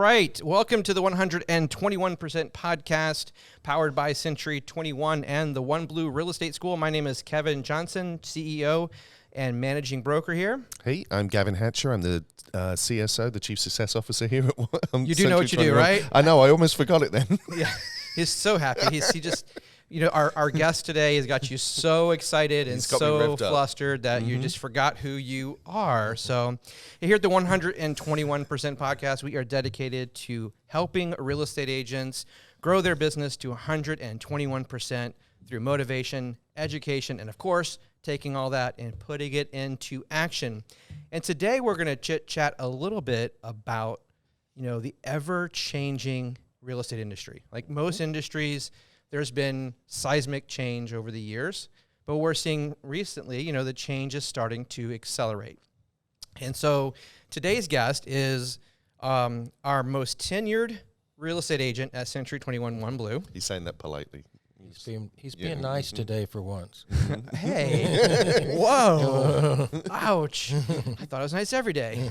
right. Welcome to the 121% podcast powered by Century 21 and the OneBlue Real Estate School. My name is Kevin Johnson, CEO and managing broker here. Hey, I'm Gavin Hatcher. I'm the CSO, the Chief Success Officer here at You do know what you do, right? I know. I almost forgot it then. Yeah, he's so happy. He just, our guest today has got you so excited and so flustered that you just forgot who you are. So here at the 121% podcast, we are dedicated to helping real estate agents grow their business to 121% through motivation, education, and of course, taking all that and putting it into action. And today we're going to chit-chat a little bit about, the ever-changing real estate industry. Like most industries, there's been seismic change over the years, but we're seeing recently, the change is starting to accelerate. And so today's guest is our most tenured real estate agent at Century 21 OneBlue. He's saying that politely. He's being nice today for once. Hey, whoa, ouch. I thought it was nice every day,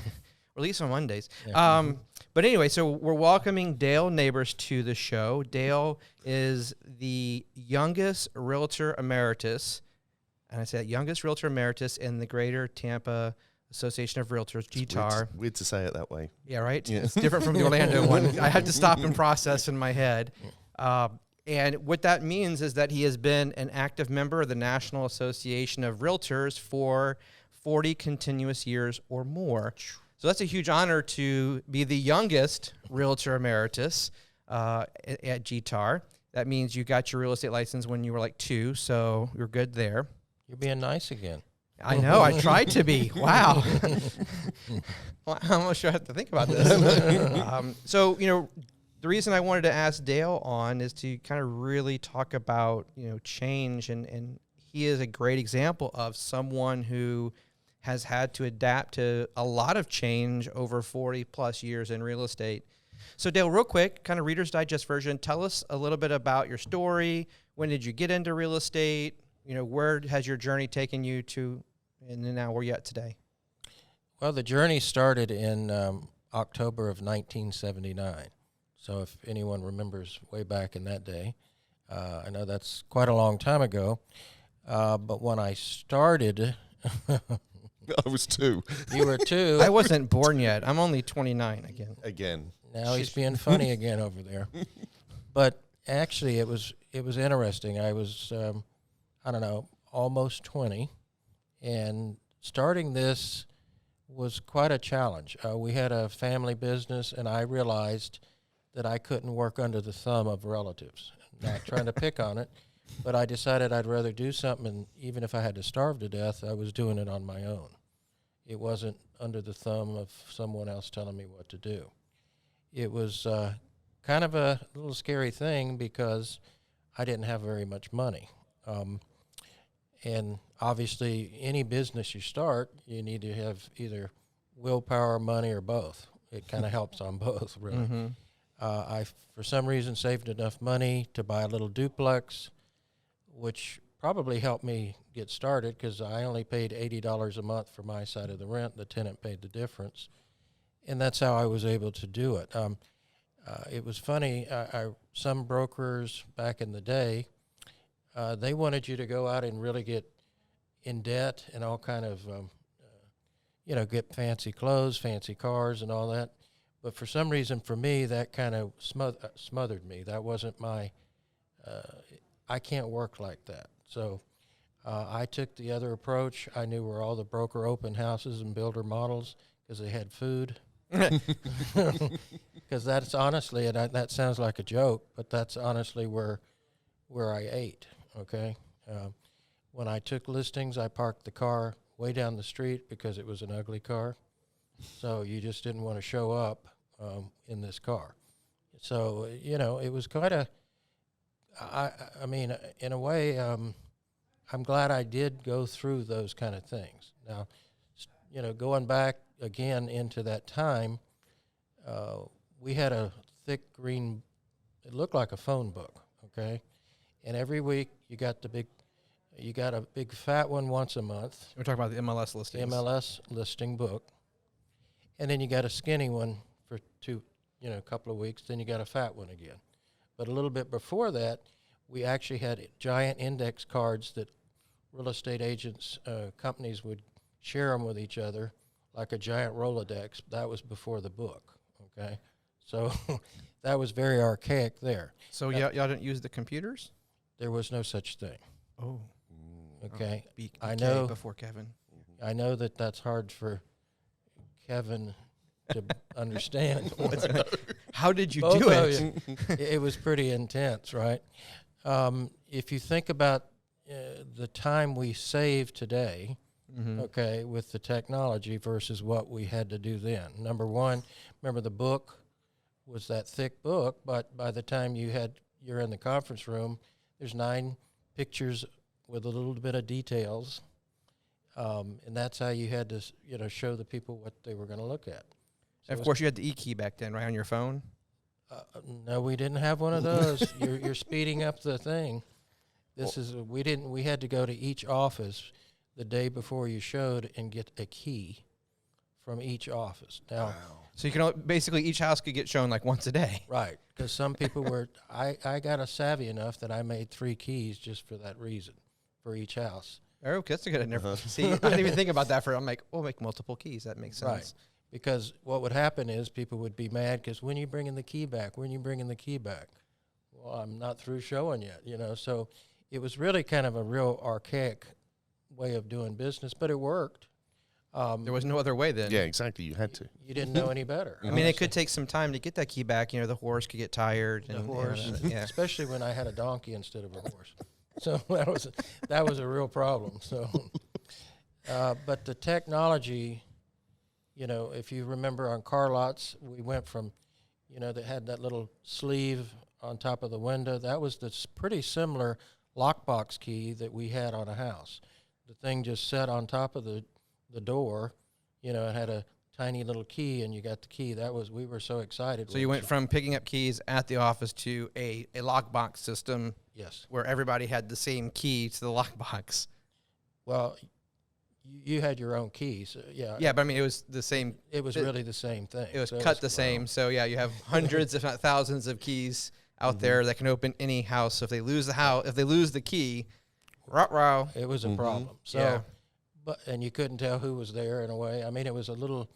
or at least on Mondays. Yeah. But anyway, so we're welcoming Dale Neighbors to the show. Dale is the youngest realtor emeritus, and I say that youngest realtor emeritus in the Greater Tampa Association of Realtors, GTAR. Weird to say it that way. Yeah, right? Yeah. It's different from the Orlando one. I had to stop and process in my head. And what that means is that he has been an active member of the National Association of Realtors for 40 continuous years or more. So that's a huge honor to be the youngest realtor emeritus at GTAR. That means you got your real estate license when you were like 2, so you're good there. You're being nice again. I know. I tried to be. Wow. Well, I'm not sure I have to think about this. So, the reason I wanted to ask Dale on is to kind of really talk about, change. And he is a great example of someone who has had to adapt to a lot of change over 40 plus years in real estate. So Dale, real quick, kind of Reader's Digest version, tell us a little bit about your story. When did you get into real estate? Where has your journey taken you to, and then now where you at today? Well, the journey started in October of 1979. So if anyone remembers way back in that day, I know that's quite a long time ago. But when I started... I was 2. You were 2. I wasn't born yet. I'm only 29 again. Now he's being funny again over there. But actually, it was interesting. I was, almost 20. And starting this was quite a challenge. We had a family business, and I realized that I couldn't work under the thumb of relatives. Not trying to pick on it, but I decided I'd rather do something, and even if I had to starve to death, I was doing it on my own. It wasn't under the thumb of someone else telling me what to do. It was kind of a little scary thing because I didn't have very much money. And obviously, any business you start, you need to have either willpower, money, or both. It kind of helps on both, really. Mm-hmm. I, for some reason, saved enough money to buy a little duplex, which probably helped me get started because I only paid $80 a month for my side of the rent. The tenant paid the difference. And that's how I was able to do it. It was funny. Some brokers back in the day, they wanted you to go out and really get in debt and all kind of, get fancy clothes, fancy cars, and all that. But for some reason, for me, that kind of smothered me. That wasn't my, I can't work like that. So I took the other approach. I knew where all the broker open houses and builder models, because they had food. Because that's honestly, and that sounds like a joke, but that's honestly where I ate, okay? When I took listings, I parked the car way down the street because it was an ugly car. So you just didn't want to show up in this car. So, it was quite a, I mean, in a way, I'm glad I did go through those kind of things. Now, going back again into that time, we had a thick green, it looked like a phone book, okay? And every week you got a big fat one once a month. We're talking about the MLS listings. MLS listing book. And then you got a skinny one for a couple of weeks, then you got a fat one again. But a little bit before that, we actually had giant index cards that real estate agents, companies would share them with each other like a giant Rolodex. That was before the book, okay? So that was very archaic there. So y'all didn't use the computers? There was no such thing. Oh. Okay. I know before Kevin. I know that that's hard for Kevin to understand. How did you Both do of it? you. It was pretty intense, right? If you think about the time we save today, okay, with the technology versus what we had to do then. Number one, remember the book was that thick book, but by the time you're in the conference room, there's 9 pictures with a little bit of details, and that's how you had to show the people what they were going to look at. So Of course, you had the E-key back then, right, on your phone? No, we didn't have one of those. You're speeding up the thing. We had to go to each office the day before you showed and get a key from each office. Now, So you can basically each house could get shown like once a day. right, because some people were. I got a savvy enough that I made 3 keys just for that reason, for each house. Oh, that's a good. See, I didn't even think about that. I'm like, we'll make multiple keys. That makes sense. Right. Because what would happen is people would be mad because when you bringing the key back? When you bringing the key back? Well, I'm not through showing yet, So it was really kind of a real archaic way of doing business, but it worked. There was no other way then. Yeah, exactly. You had to. You didn't know any better. I mean, it could take some time to get that key back. The horse could get tired. The and, horse, yeah. especially when I had a donkey instead of a horse. So that was a real problem. So, but the technology. If you remember on car lots, we went from, that had that little sleeve on top of the window. That was this pretty similar lockbox key that we had on a house. The thing just sat on top of the door, it had a tiny little key, and you got the key. We were so excited. So you went from picking up keys at the office to a lockbox system. Yes. Where everybody had the same key to the lockbox. Well, you had your own keys, yeah. Yeah, but I mean, it was the same. It was really the same thing. It was cut the same. So yeah, you have hundreds, if not thousands, of keys out there that can open any house. So if they lose the key, rah-rah. It was a problem. So, yeah. And you couldn't tell who was there in a way. I mean, it was a little.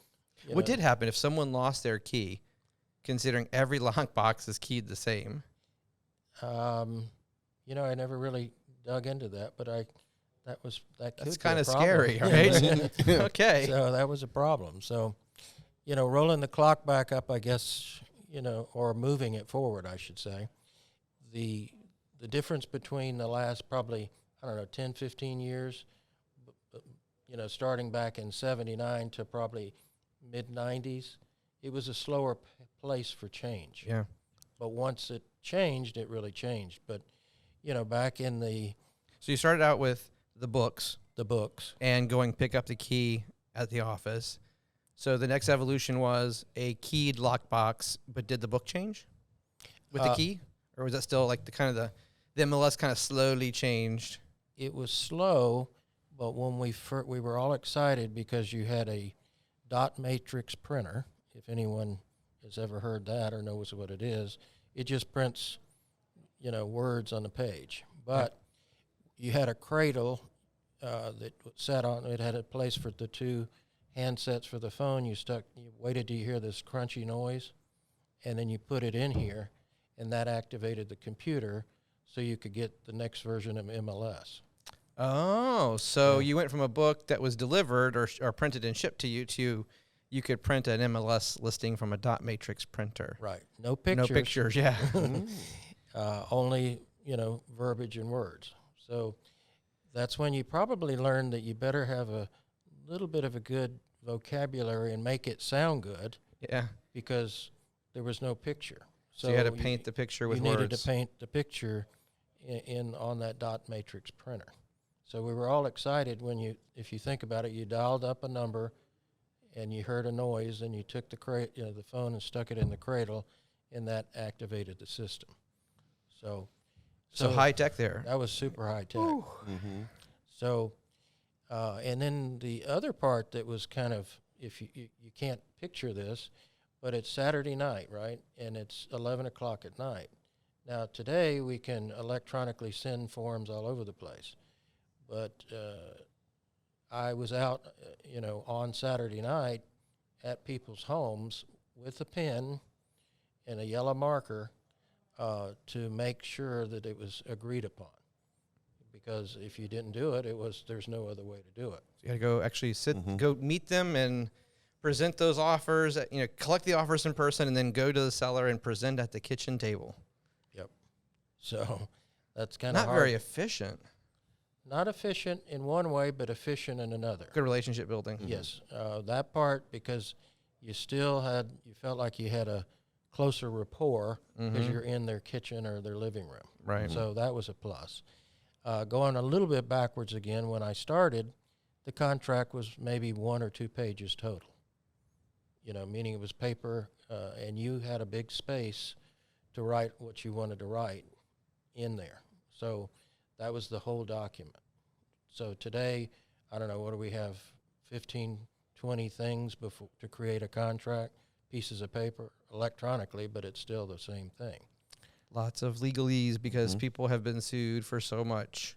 What did happen if someone lost their key, considering every lockbox is keyed the same? I never really dug into that, but that's kind of scary, right? Okay. So that was a problem. So, rolling the clock back up, I guess, or moving it forward, I should say. The difference between the last probably, 10, 15 years, starting back in 79 to probably mid-90s, it was a slower place for change. Yeah. But once it changed, it really changed. But, back in the... So you started out with the books, and going pick up the key at the office. So the next evolution was a keyed lockbox, but did the book change with the key, or was that still like the MLS kind of slowly changed? It was slow, but when we were all excited because you had a dot matrix printer. If anyone has ever heard that or knows what it is, it just prints, words on the page, but you had a cradle that sat on. It had a place for the 2 handsets for the phone. You waited till you hear this crunchy noise, and then you put it in here, and that activated the computer, so you could get the next version of MLS. Oh, so you went from a book that was delivered or printed and shipped to you could print an MLS listing from a dot matrix printer. Right. No pictures. No pictures. Yeah. Only verbiage and words. So that's when you probably learned that you better have a little bit of a good vocabulary and make it sound good. Yeah. Because there was no picture. So you had to paint the picture with words. You needed to paint the picture on that dot matrix printer. So we were all excited when if you think about it, you dialed up a number and you heard a noise and you took the phone and stuck it in the cradle, and that activated the system. So high tech there. That was super high tech. Mm-hmm. So, and then the other part that was kind of, if you can't picture this, but it's Saturday night, right? And it's 11 o'clock at night. Now, today we can electronically send forms all over the place. But I was out, on Saturday night at people's homes with a pen and a yellow marker to make sure that it was agreed upon. Because if you didn't do it, there's no other way to do it. You got to go actually go meet them and present those offers, collect the offers in person, and then go to the seller and present at the kitchen table. Yep. So that's kind of not very efficient. Not efficient in one way, but efficient in another. Good relationship building. Yes, that part, because you felt like you had a closer rapport because you're in their kitchen or their living room. Right. So that was a plus. Going a little bit backwards again, when I started, the contract was maybe 1 or 2 pages total. Meaning it was paper, and you had a big space to write what you wanted to write in there. So that was the whole document. So today, I don't know, what do we have, 15, 20 things to create a contract, pieces of paper, electronically, but it's still the same thing. Lots of legalese because people have been sued for so much.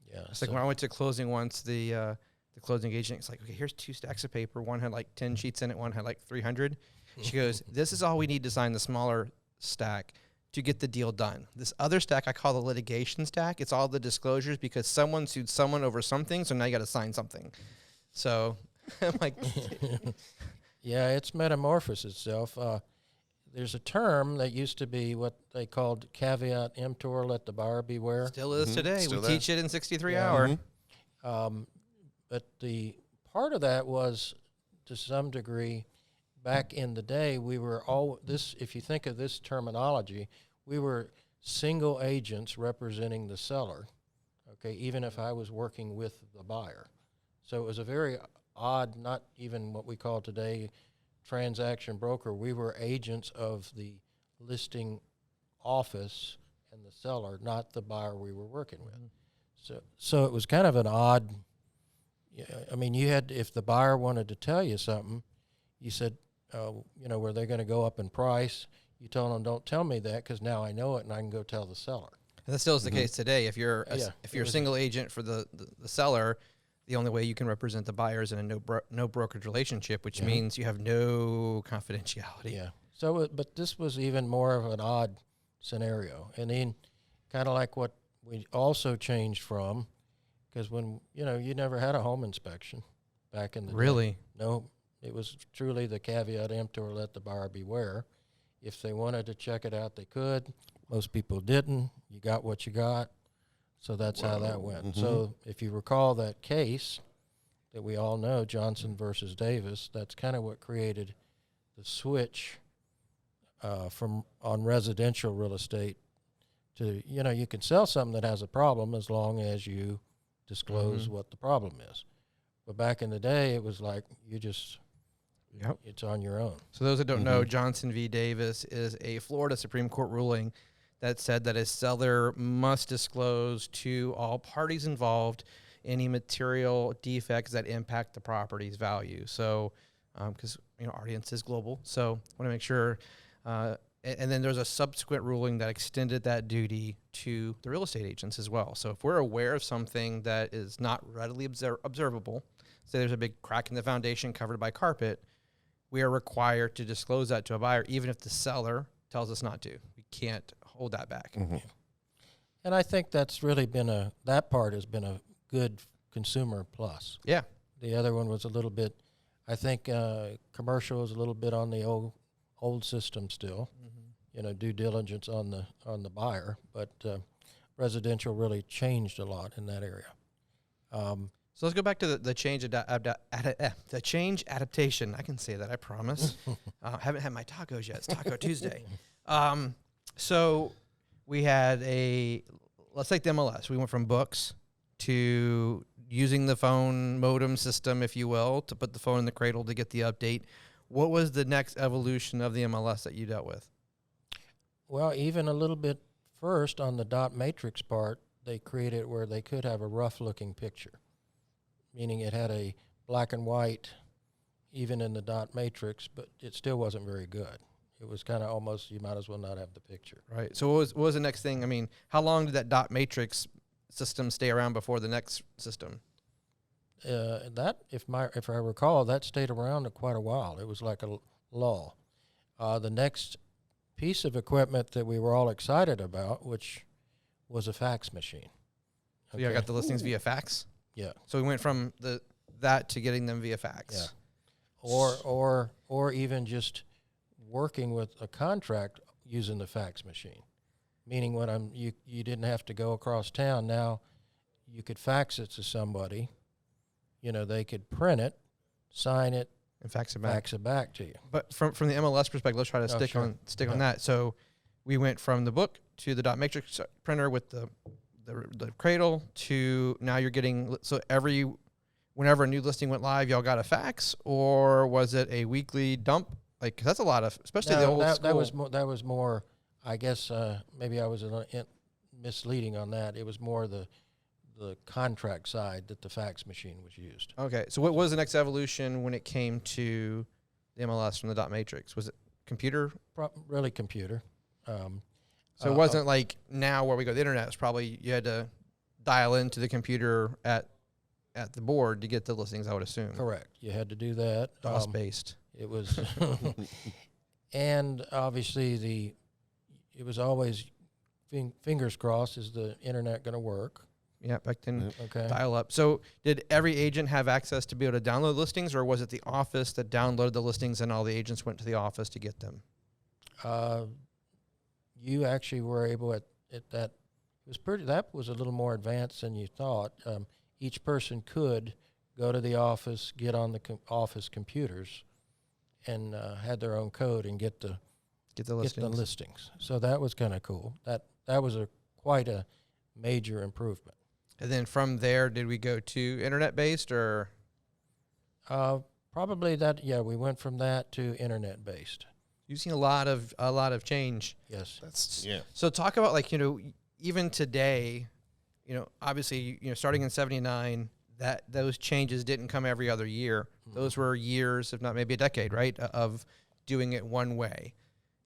Yeah. It's like when I went to closing once, the closing agent, it's like, okay, here's 2 stacks of paper. One had like 10 sheets in it. One had like 300. She goes, this is all we need to sign the smaller stack to get the deal done. This other stack I call the litigation stack. It's all the disclosures because someone sued someone over something, so now you got to sign something. So I'm like... Yeah, it's metamorphosed itself. There's a term that used to be what they called caveat emptor, let the buyer beware. Still is today. Still we there. teach it in 63 hour. But the part of that was, to some degree, back in the day, we were if you think of this terminology, we were single agents representing the seller, okay, even if I was working with the buyer. So it was a very odd, not even what we call today transaction broker. We were agents of the listing office and the seller, not the buyer we were working with. So it was kind of an odd, you had, if the buyer wanted to tell you something, you said, were they going to go up in price? You told them, don't tell me that because now I know it and I can go tell the seller. And that still is the case today. If you're a single agent for the seller, the only way you can represent the buyer is in a no brokerage relationship, which means you have no confidentiality. Yeah. So, but this was even more of an odd scenario. And then kind of like what we also changed from, because when, you never had a home inspection back in the day. Really? No, it was truly the caveat emptor, let the buyer beware. If they wanted to check it out, they could. Most people didn't. You got what you got. So that's how that went. So if you recall that case that we all know, Johnson versus Davis, that's kind of what created the switch from on residential real estate to, you can sell something that has a problem as long as you disclose what the problem is. But back in the day, it was like it's on your own. So those that don't know, Johnson v. Davis is a Florida Supreme Court ruling that said that a seller must disclose to all parties involved any material defects that impact the property's value. So, because our audience is global, so I want to make sure. And then there's a subsequent ruling that extended that duty to the real estate agents as well. So if we're aware of something that is not readily observable, say there's a big crack in the foundation covered by carpet, we are required to disclose that to a buyer, even if the seller tells us not to. We can't hold that back. And I think that's really been that part has been a good consumer plus. Yeah. The other one was a little bit, I think commercial is a little bit on the old system still, due diligence on the buyer, but residential really changed a lot in that area. So let's go back to the change the change adaptation. I can say that, I promise. Haven't had my tacos yet. It's Taco Tuesday. So we had let's take the MLS. We went from books to using the phone modem system, if you will, to put the phone in the cradle to get the update. What was the next evolution of the MLS that you dealt with? Well, even a little bit first on the dot matrix part, they created where they could have a rough looking picture, meaning it had a black and white, even in the dot matrix, but it still wasn't very good. It was kind of almost, you might as well not have the picture. Right. So what was the next thing? I mean, how long did that dot matrix system stay around before the next system? That, if I recall, that stayed around quite a while. It was like a lull. The next piece of equipment that we were all excited about, which was a fax machine. So you got the listings via fax? Yeah. So we went from that to getting them via fax. Yeah. Or even just working with a contract using the fax machine. Meaning when you didn't have to go across town. Now you could fax it to somebody. You know, they could print it, sign it, and fax it back to you. But from the MLS perspective, let's try to stick on that. So we went from the book to the dot matrix printer with the cradle to now you're getting, so whenever a new listing went live, y'all got a fax, or was it a weekly dump? Like, 'cause that's a lot of, especially the old school. That was more, I guess, maybe I was misleading on that. It was more the contract side that the fax machine was used. Okay, so what was the next evolution when it came to the MLS from the dot matrix? Was it computer? Really computer. So it wasn't like now where we go to the internet. It's probably you had to dial into the computer at the board to get the listings, I would assume. Correct. You had to do that. DOS-based. It was, and obviously it was always fingers crossed, is the internet going to work? Yeah, back then, okay. DialUp. So did every agent have access to be able to download listings, or was it the office that downloaded the listings and all the agents went to the office to get them? You actually were able at that. That was a little more advanced than you thought. Each person could go to the office, get on the office computers, and had their own code and get the listings. So that was kind of cool. That was quite a major improvement. And then from there, did we go to internet-based or? Probably that. Yeah, we went from that to internet-based. You've seen a lot of change. Yes. So talk about, like, even today, obviously, starting in '79, that those changes didn't come every other year. Mm-hmm. Those were years, if not maybe a decade, right, of doing it one way.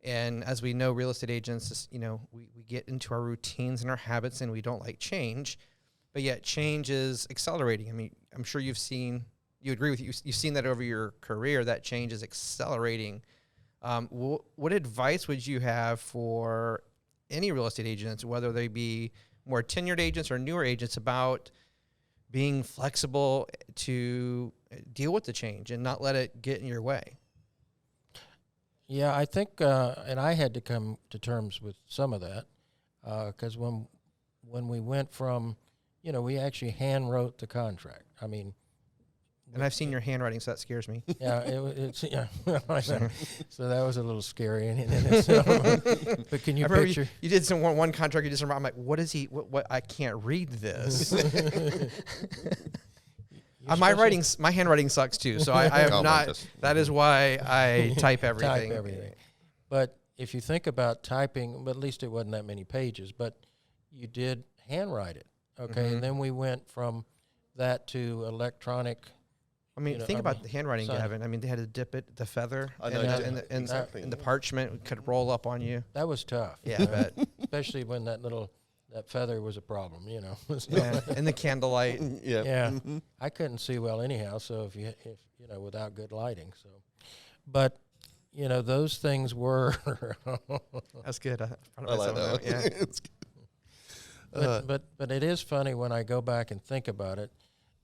And as we know, real estate agents, we get into our routines and our habits, and we don't like change. But yet change is accelerating. I mean, I'm sure you agree with you've seen that over your career, that change is accelerating. What advice would you have for any real estate agents, whether they be more tenured agents or newer agents, about being flexible to deal with the change and not let it get in your way? Yeah, I think, and I had to come to terms with some of that, because when we went from, we actually hand wrote the contract. I mean, and I've seen your handwriting, so that scares me. Yeah, it's yeah. So that was a little scary. But can you picture? You did one contract. You just I'm like, what is he? What? I can't read this. My handwriting sucks too. So I have not. That is why I type everything. Type everything. But if you think about typing, but at least it wasn't that many pages. But you did handwrite it, okay? Mm-hmm. And then we went from that to electronic. I mean, think about the handwriting, Gavin. I mean, they had to dip it, the feather, and the parchment could roll up on you. That was tough. Yeah, I bet. Especially when that feather was a problem, Yeah, and the candlelight. Yeah. Mm-hmm. I couldn't see well anyhow, so if without good lighting. So, but those things were. That's good. I like that. Yeah. It's good. But it is funny when I go back and think about it.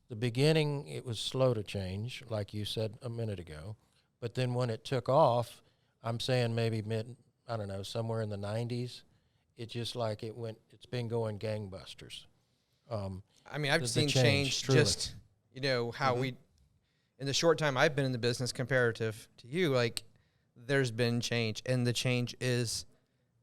The beginning, it was slow to change, like you said a minute ago. But then when it took off, I'm saying maybe somewhere in the 90s, it's just like it's been going gangbusters. I mean, I've seen change just, how we, in the short time I've been in the business comparative to you, like, there's been change, and the change is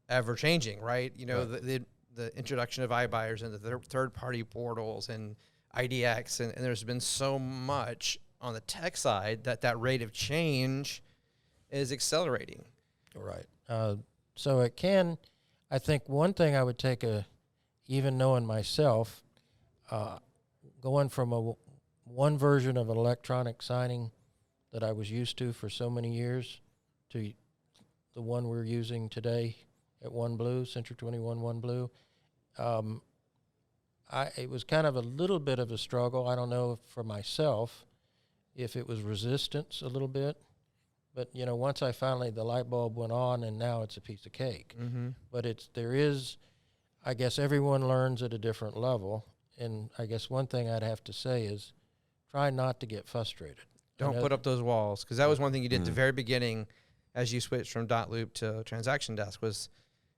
ever changing, right? Right. The introduction of iBuyers and the third-party portals and IDX, and there's been so much on the tech side that rate of change is accelerating. Right. So it can, I think one thing I would take even knowing myself, going from one version of electronic signing that I was used to for so many years to the one we're using today at OneBlue, Century 21 OneBlue. It was kind of a little bit of a struggle. I don't know for myself if it was resistance a little bit, but once I finally, the light bulb went on, and now it's a piece of cake. Mm-hmm. But I guess everyone learns at a different level, and I guess one thing I'd have to say is try not to get frustrated. Don't put up those walls, because that was one thing you did at the very beginning as you switched from .loop to transaction desk was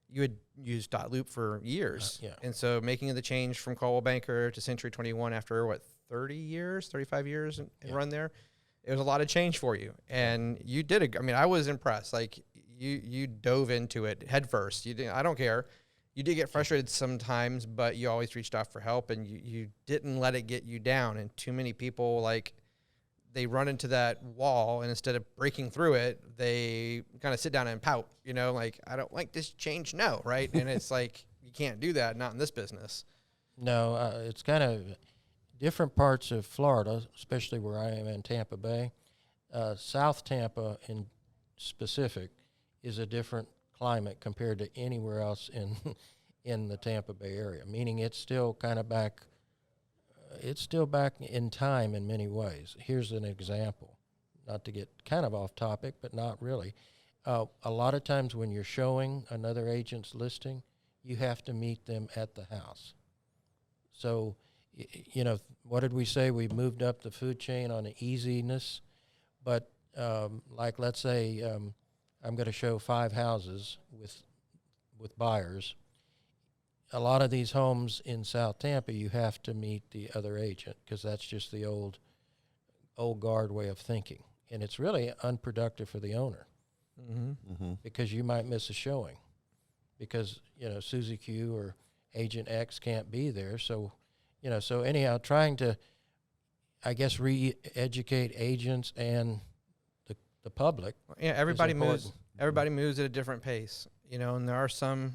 you had used .loop for years. And so making the change from Coldwell Banker to Century 21 after, 30 years, 35 years and run there, it was a lot of change for you. And you did it. I mean, I was impressed. Like, you dove into it head first. You didn't, I don't care. You did get frustrated sometimes, but you always reached out for help, and you didn't let it get you down. And too many people, they run into that wall, and instead of breaking through it, they kind of sit down and pout, I don't like this change now, right? And it's like, you can't do that, not in this business. No, it's kind of different parts of Florida, especially where I am in Tampa Bay. South Tampa in specific is a different climate compared to anywhere else in the Tampa Bay area, meaning it's still kind of back. It's still back in time in many ways. Here's an example, not to get kind of off topic, but not really. A lot of times when you're showing another agent's listing, you have to meet them at the house. So, what did we say? We moved up the food chain on the easiness, but let's say I'm going to show 5 houses with buyers. A lot of these homes in South Tampa, you have to meet the other agent because that's just the old guard way of thinking. And it's really unproductive for the owner because you might miss a showing because, Susie Q or Agent X can't be there. So, so anyhow, trying to, I guess, re-educate agents and the public. Yeah, everybody moves at a different pace, and there are some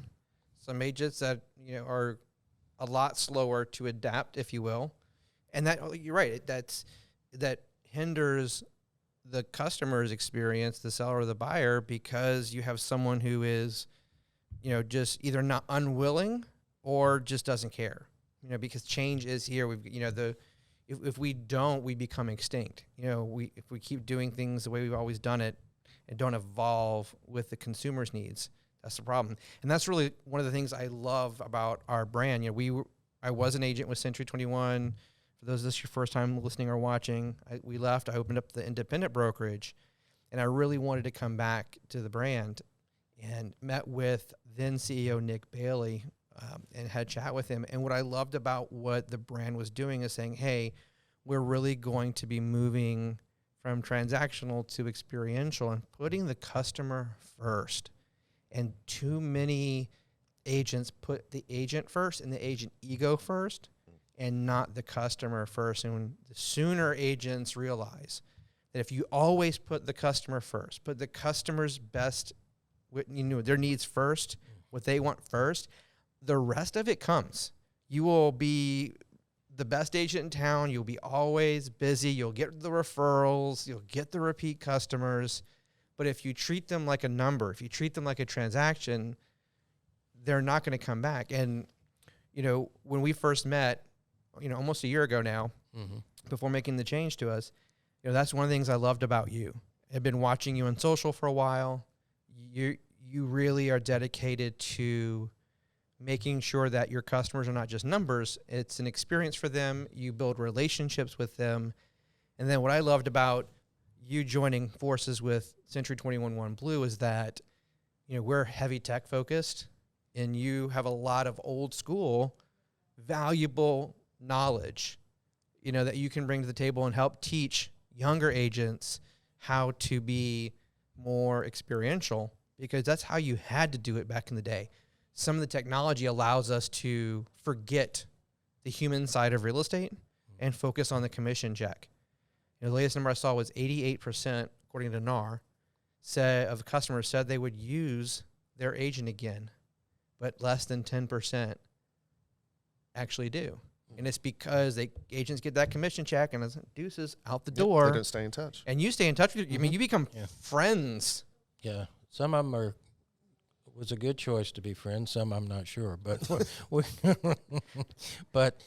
agents that are a lot slower to adapt, if you will, and that you're right. That hinders the customer's experience, the seller or the buyer, because you have someone who is, just either not unwilling or just doesn't care. Because change is here. If we don't, we become extinct. If we keep doing things the way we've always done it and don't evolve with the consumer's needs, that's the problem. And that's really one of the things I love about our brand. I was an agent with Century 21. For those of this your first time listening or watching, we left. I opened up the independent brokerage, and I really wanted to come back to the brand and met with then CEO Nick Bailey and had a chat with him. And what I loved about what the brand was doing is saying, hey, we're really going to be moving from transactional to experiential and putting the customer first. And too many agents put the agent first and the agent ego first and not the customer first. And when the sooner agents realize that if you always put the customer first, put the customer's best, their needs first, what they want first, the rest of it comes. You will be the best agent in town. You'll be always busy. You'll get the referrals. You'll get the repeat customers. But if you treat them like a number, if you treat them like a transaction, they're not going to come back. And, when we first met, almost a year ago now, before making the change to us, that's one of the things I loved about you. I've been watching you on social for a while. You really are dedicated to making sure that your customers are not just numbers. It's an experience for them. You build relationships with them. And then what I loved about you joining forces with Century 21 OneBlue is that, we're heavy tech focused, and you have a lot of old school, valuable knowledge, that you can bring to the table and help teach younger agents how to be more experiential, because that's how you had to do it back in the day. Some of the technology allows us to forget the human side of real estate and focus on the commission check. The latest number I saw was 88%, according to NAR, of customers said they would use their agent again, but less than 10% actually do. And it's because agents get that commission check and it's deuces out the Yep, door. they don't stay in touch. And you stay in touch with I mean, you become friends. Yeah, some of them was a good choice to be friends. Some I'm not sure, but but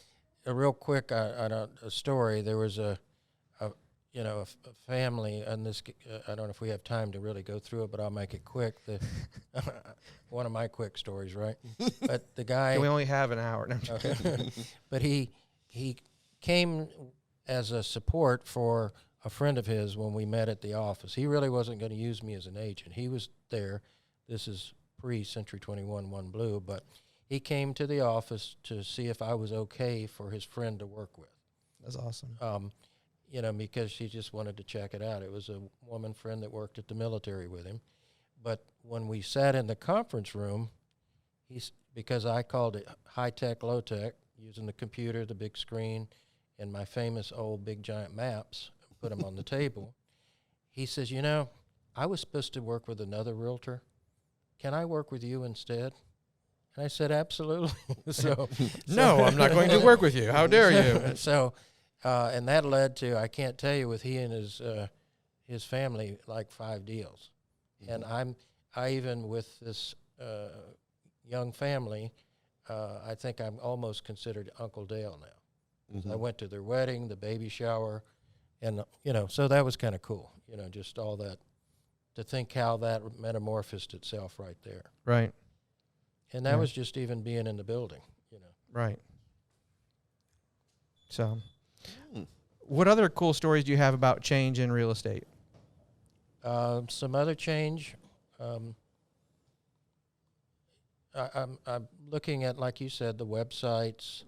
real quick, a story. There was a family, and this I don't know if we have time to really go through it, but I'll make it quick. One of my quick stories, right? But the guy. We only have an hour. No, Okay. But he came as a support for a friend of his when we met at the office. He really wasn't going to use me as an agent. He was there. This is pre-Century 21 OneBlue, but he came to the office to see if I was okay for his friend to work with. that's awesome. Because she just wanted to check it out. It was a woman friend that worked at the military with him. But when we sat in the conference room, because I called it high-tech, low-tech, using the computer, the big screen, and my famous old big giant maps, put them on the table. He says, I was supposed to work with another realtor. Can I work with you instead? And I said, absolutely. No, I'm not going to work with you. How dare you? And that led to, I can't tell you, with he and his family, like 5 deals. Mm-hmm. And I even with this young family, I think I'm almost considered Uncle Dale now. Mm-hmm. I went to their wedding, the baby shower, and so that was kind of cool. Just all that, to think how that metamorphosed itself right there. Right. And that was just even being in the building. Right. So, what other cool stories do you have about change in real estate? Some other change. I'm looking at, like you said, the websites,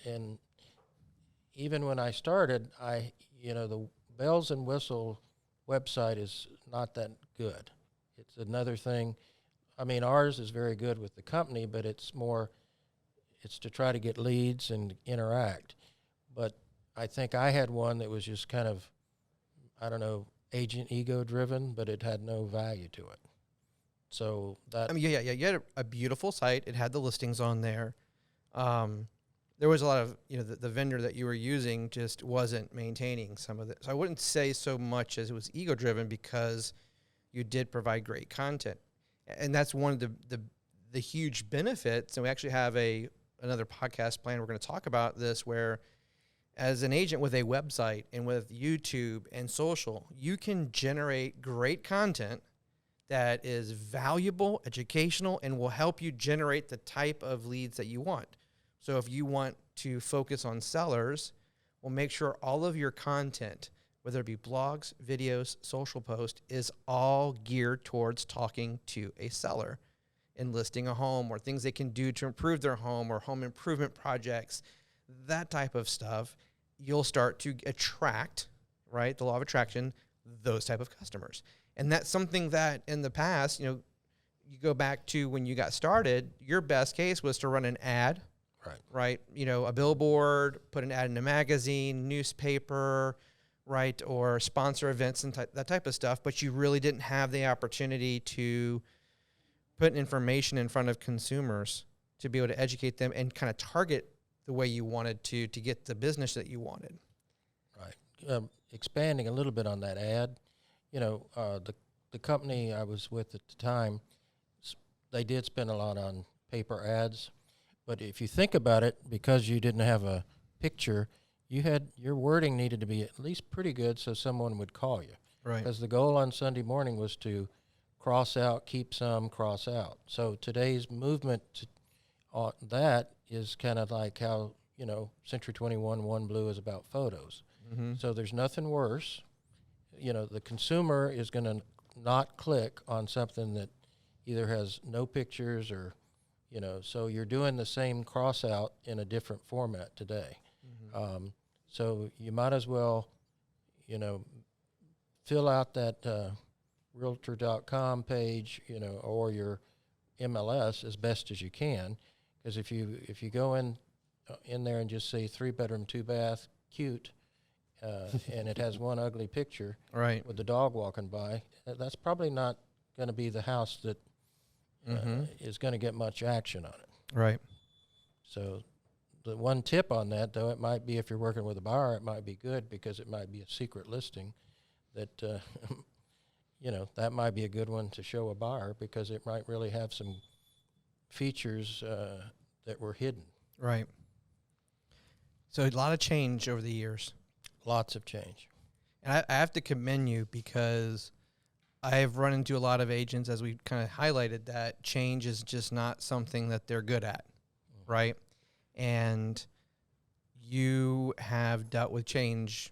and even when I started, the bells and whistle website is not that good. It's another thing. I mean, ours is very good with the company, but it's to try to get leads and interact. But I think I had one that was just kind of, I don't know, agent ego driven, but it had no value to it. So that. I mean, yeah. You had a beautiful site. It had the listings on there. There was a lot of, the vendor that you were using just wasn't maintaining some of it. So I wouldn't say so much as it was ego driven, because you did provide great content. And that's one of the huge benefits. And we actually have another podcast plan. We're going to talk about this, where as an agent with a website and with YouTube and social, you can generate great content that is valuable, educational, and will help you generate the type of leads that you want. So if you want to focus on sellers, well, make sure all of your content, whether it be blogs, videos, social posts, is all geared towards talking to a seller and listing a home, or things they can do to improve their home, or home improvement projects, that type of stuff. You'll start to attract, right, the law of attraction, those type of customers. And that's something that in the past, you go back to when you got started, your best case was to run an ad, right? A billboard, put an ad in a magazine, newspaper, right, or sponsor events and that type of stuff. But you really didn't have the opportunity to put information in front of consumers to be able to educate them and kind of target the way you wanted to get the business that you wanted. Right. Expanding a little bit on that ad, the company I was with at the time, they did spend a lot on paper ads. But if you think about it, because you didn't have a picture, your wording needed to be at least pretty good so someone would call you. Right. Because the goal on Sunday morning was to cross out, keep some, cross out. So today's movement on that is kind of like how, Century 21 OneBlue is about photos. Mm-hmm. So there's nothing worse. The consumer is going to not click on something that either has no pictures or, so you're doing the same cross out in a different format today. Mm-hmm. So you might as well, fill out that Realtor.com page, or your MLS as best as you can, because if you go in there and just say 3-bedroom, 2-bath, cute, and it has one ugly picture, right, with the dog walking by, that's probably not going to be the house that is going to get much action on it. Right. So the one tip on that, though, it might be if you're working with a buyer, it might be good because it might be a secret listing that, that might be a good one to show a buyer because it might really have some features that were hidden. Right. So a lot of change over the years. Lots of change. And I have to commend you because I have run into a lot of agents, as we kind of highlighted, that change is just not something that they're good at, right? And you have dealt with change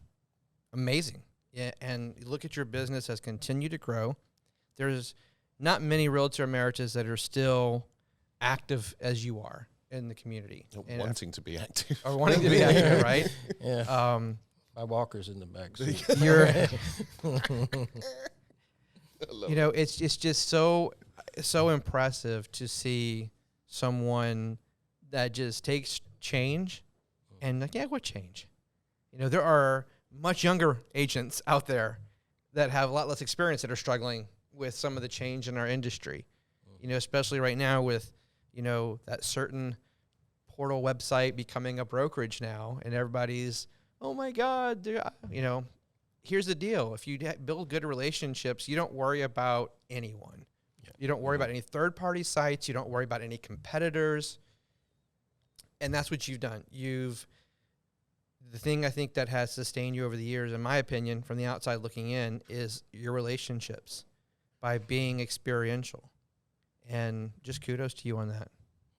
amazing. Yeah, and look at your business has continued to grow. There's not many realtor emeritus that are still active as you are in the community. Wanting to be active. Or wanting to be active, right? Yeah. My walker's in the back seat. You're it's just so impressive to see someone that just takes change and like, yeah, what change? There are much younger agents out there that have a lot less experience that are struggling with some of the change in our industry. Especially right now with, that certain portal website becoming a brokerage now, and everybody's, oh my God, here's the deal. If you build good relationships, you don't worry about anyone. Yeah. You don't worry about any third-party sites. You don't worry about any competitors. And that's what you've done. The thing I think that has sustained you over the years, in my opinion, from the outside looking in, is your relationships by being experiential. And just kudos to you on that.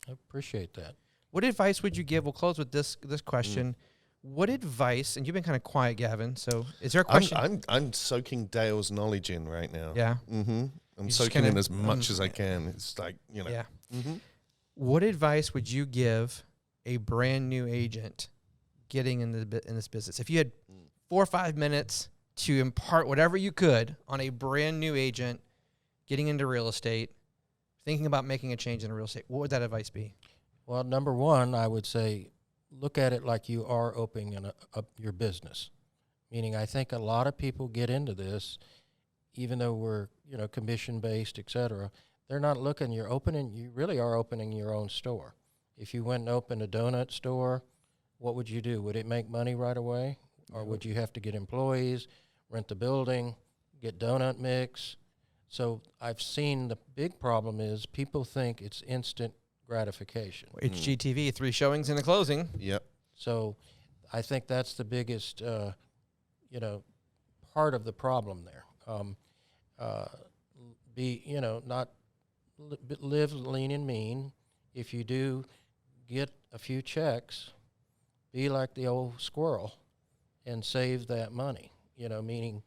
I appreciate that. What advice would you give? We'll close with this question. What advice, and you've been kind of quiet, Gavin, so is there a question? I'm soaking Dale's knowledge in right now. Yeah. Mm-hmm. I'm soaking in as much as I can. It's like, Yeah. Mm-hmm. What advice would you give a brand new agent getting in this business? If you had 4 or 5 minutes to impart whatever you could on a brand new agent getting into real estate, thinking about making a change in real estate, what would that advice be? Well, number one, I would say look at it like you are opening up your business. Meaning, I think a lot of people get into this, even though we're commission-based, et cetera. They're not looking. You really are opening your own store. If you went and opened a donut store, what would you do? Would it make money right away? Or would you have to get employees, rent the building, get donut mix? So I've seen the big problem is people think it's instant gratification. HGTV, 3 showings and a closing. Yep. So I think that's the biggest, part of the problem there. Not live lean and mean. If you do get a few checks, be like the old squirrel and save that money. Meaning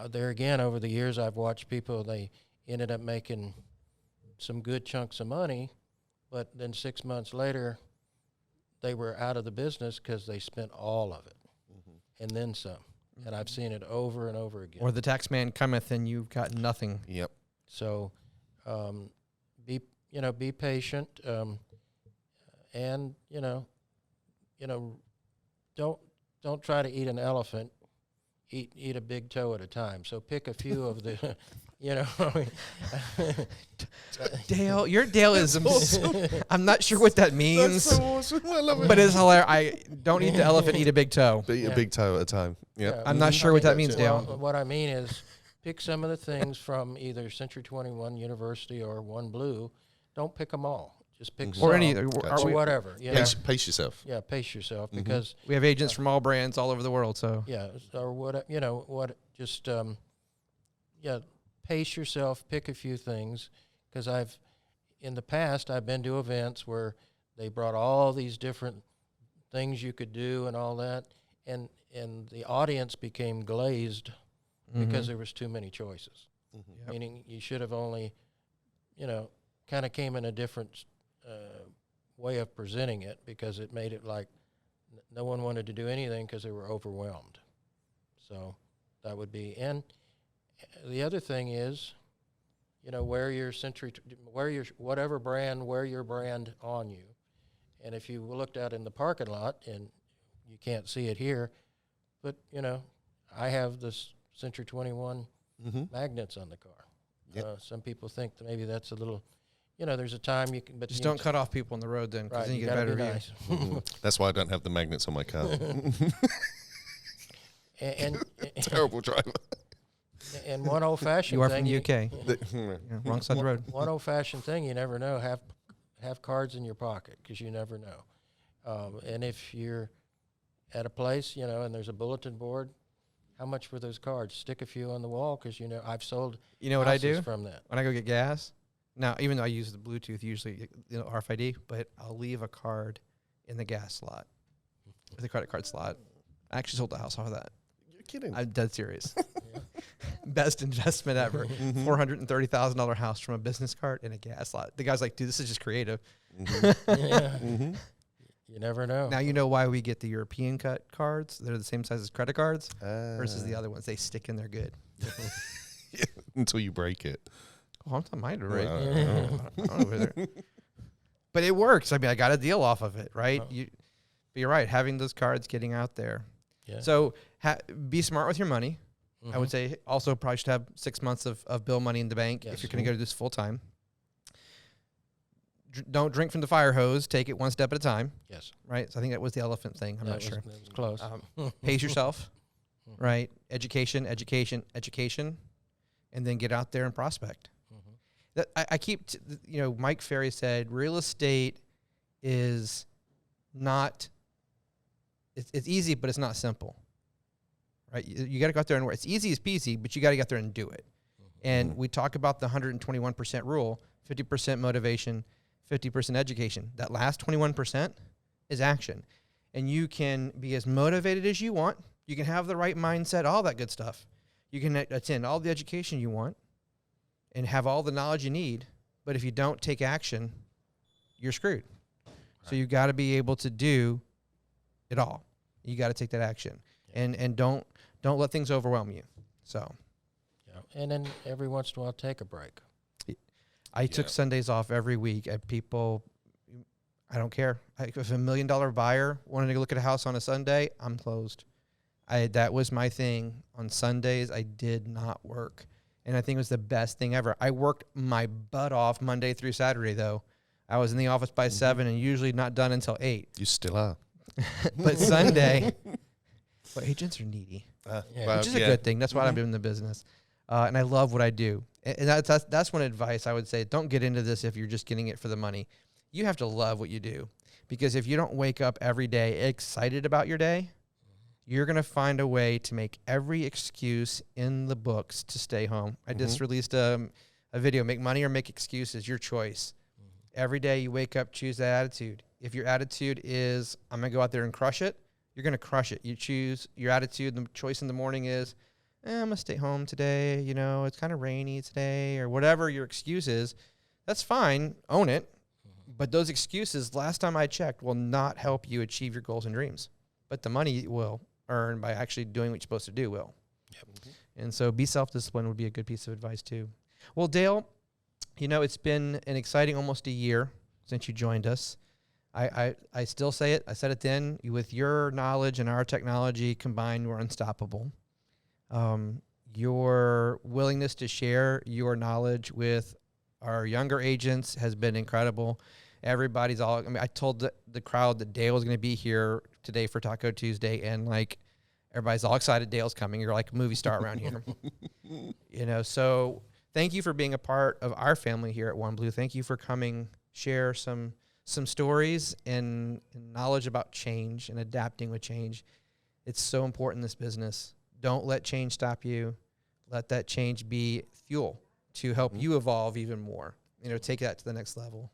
there again, over the years, I've watched people, they ended up making some good chunks of money, but then 6 months later, they were out of the business because they spent all of it, and then some. And I've seen it over and over again. Or the tax man cometh and you've got nothing. Yep. So, be patient, and don't try to eat an elephant. Eat a big toe at a time. So pick a few of the, Dale, your Dale is awesome. I'm not sure what that means. That's so awesome. I love it. But it's hilarious. I don't eat the elephant, eat a big toe. Eat a big toe at a time. Yep. Yeah. I'm not sure what that means, Dale. Well, what I mean is pick some of the things from either Century 21 University or OneBlue. Don't pick them all. Just pick some. Or any, or whatever. Pace yourself. Yeah, pace yourself because we have agents from all brands all over the world. So or what just pace yourself. Pick a few things because in the past I've been to events where they brought all these different things you could do and all that, and the audience became glazed because there was too many choices. Yep. Meaning you should have only, kind of came in a different way of presenting it because it made it like no one wanted to do anything because they were overwhelmed. So that would be, and the other thing is, wear your whatever brand, wear your brand on you. And if you looked out in the parking lot, and you can't see it here, but, I have this Century 21 magnets on the car. Yep. Some people think that maybe that's a little, there's a time you can, but Just don't cut off people on the road then, because right, then you you get a gotta better be view. nice. That's why I don't have the magnets on my car. and Terrible driver. and one old fashioned You are thing. from the UK. Yeah. Yeah, wrong side of the road. One old fashioned thing, you never know. Have cards in your pocket, because you never know. And if you're at a place, and there's a bulletin board, how much were those cards? Stick a few on the wall, because I've sold. You know what I houses do from that? when I go get gas? Now, even though I use the Bluetooth usually, RFID, but I'll leave a card in the gas slot, the credit card slot. I actually sold the house off of that. You're kidding. I'm dead serious. Best investment ever. $430,000 house from a business card in a gas slot. The guy's like, dude, this is just creative. Yeah. Mm-hmm. You never know. Now you know why we get the European cut cards. They're the same size as credit cards versus the other ones. They stick in there good. Yeah, until you break it. Oh, I'm not mine, right? Well, I don't know whether. But it works. I mean, I got a deal off of it, right? Oh. But you're right. Having those cards, getting out there. Yeah. So be smart with your money. I would Mhm. say also probably should have 6 months of bill money in the bank Yes. if you're going to go to this full time. Don't drink from the fire hose. Take it one step at a time, Yes. right? So I think that was the elephant thing. I'm not sure. That was close. Pace yourself, right? Education, and then get out there and prospect. Mhm. That I keep, Mike Ferry said, real estate is not. It's easy, but it's not simple, right? You got to go out there and work. It's easy as peasy, but you got to get out there and do it. And we talk about the 121% rule: 50% motivation, 50% education. That last 21% is action. And you can be as motivated as you want. You can have the right mindset, all that good stuff. You can attend all the education you want and have all the knowledge you need. But if you don't take action, you're screwed. So you've got to be able to do it all. You got to take that action. Yeah. And don't let things overwhelm you. So Yeah. And then every once in a while, take a break. I took Sundays off every week. I don't care. If a $1 million buyer wanted to look at a house on a Sunday, I'm closed. That was my thing. On Sundays, I did not work. And I think it was the best thing ever. I worked my butt off Monday through Saturday, though. I was in the office by 7 and usually not done until 8. You still are. But Sunday, well, agents are needy, which is a good thing. That's why I'm in the business. And I love what I do. And that's one advice I would say. Don't get into this if you're just getting it for the money. You have to love what you do. Because if you don't wake up every day excited about your day, you're going to find a way to make every excuse in the books to stay home. I just released a video, make money or make excuses, your choice. Every day you wake up, choose that attitude. If your attitude is, I'm going to go out there and crush it, you're going to crush it. You choose your attitude. The choice in the morning is, I'm going to stay home today. It's kind of rainy today, or whatever your excuse is. That's fine. Own it. But those excuses, last time I checked, will not help you achieve your goals and dreams. But the money you will earn by actually doing what you're supposed to do will. Yep. And so be self-disciplined would be a good piece of advice too. Well, Dale, it's been an exciting almost a year since you joined us. I still say it. I said it then. With your knowledge and our technology combined, we're unstoppable. Your willingness to share your knowledge with our younger agents has been incredible. Everybody's I told the crowd that Dale was going to be here today for Taco Tuesday, and everybody's all excited Dale's coming. You're like a movie star around here. So thank you for being a part of our family here at OneBlue. Thank you for coming, share some stories and knowledge about change and adapting with change. It's so important in this business. Don't let change stop you. Let that change be fuel to help you evolve even more. Take that to the next level.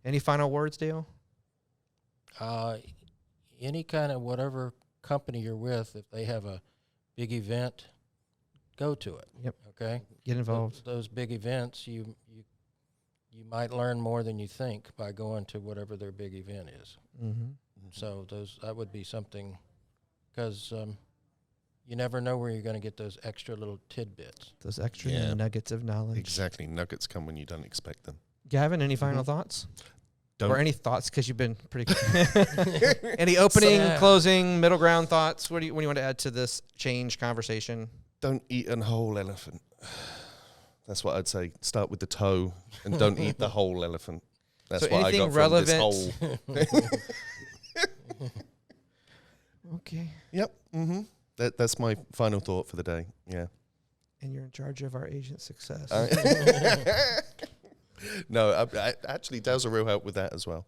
Any final words, Dale? Any kind of whatever company you're with, if they have a big event, go to it. Yep. Okay. Get involved. Those big events, you might learn more than you think by going to whatever their big event is. Mm-hmm. So that would be something, because you never know where you're going to get those extra little tidbits. Those extra nuggets of knowledge. Exactly. Nuggets come when you don't expect them. Gavin, any final thoughts? Don't. Or any thoughts, because you've been pretty good. Any opening, closing, middle ground thoughts? What do you want to add to this change conversation? Don't eat a whole elephant. That's what I'd say. Start with the toe and don't eat the whole elephant. That's So what I got relevant? from this whole. Okay. Yep. Mm-hmm. That's my final thought for the day. Yeah. And you're in charge of our agent success. No, actually, Dale's a real help with that as well.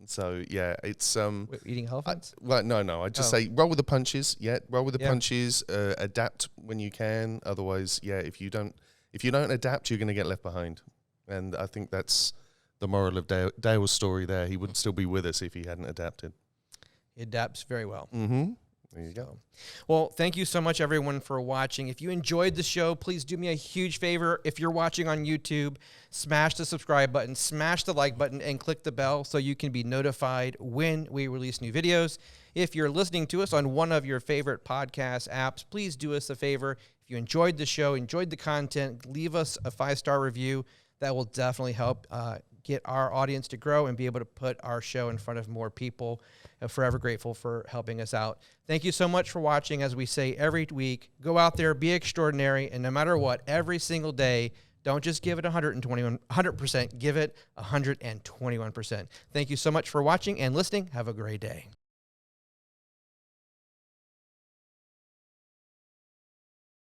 So yeah, it's Wait, eating elephants? no. I just say roll with the punches. Yeah, roll with the punches. Adapt when you can. Otherwise, yeah, if you don't adapt, you're going to get left behind. And I think that's the moral of Dale's story. There, he would still be with us if he hadn't adapted. He adapts very well. Mm-hmm. There you go. Well, thank you so much, everyone, for watching. If you enjoyed the show, please do me a huge favor. If you're watching on YouTube, smash the subscribe button, smash the like button, and click the bell so you can be notified when we release new videos. If you're listening to us on one of your favorite podcast apps, please do us a favor. If you enjoyed the show, enjoyed the content, leave us a 5-star review. That will definitely help get our audience to grow and be able to put our show in front of more people. Forever grateful for helping us out. Thank you so much for watching. As we say every week, go out there, be extraordinary, and no matter what, every single day, don't just give it 100%, give it 121%. Thank you so much for watching and listening. Have a great day.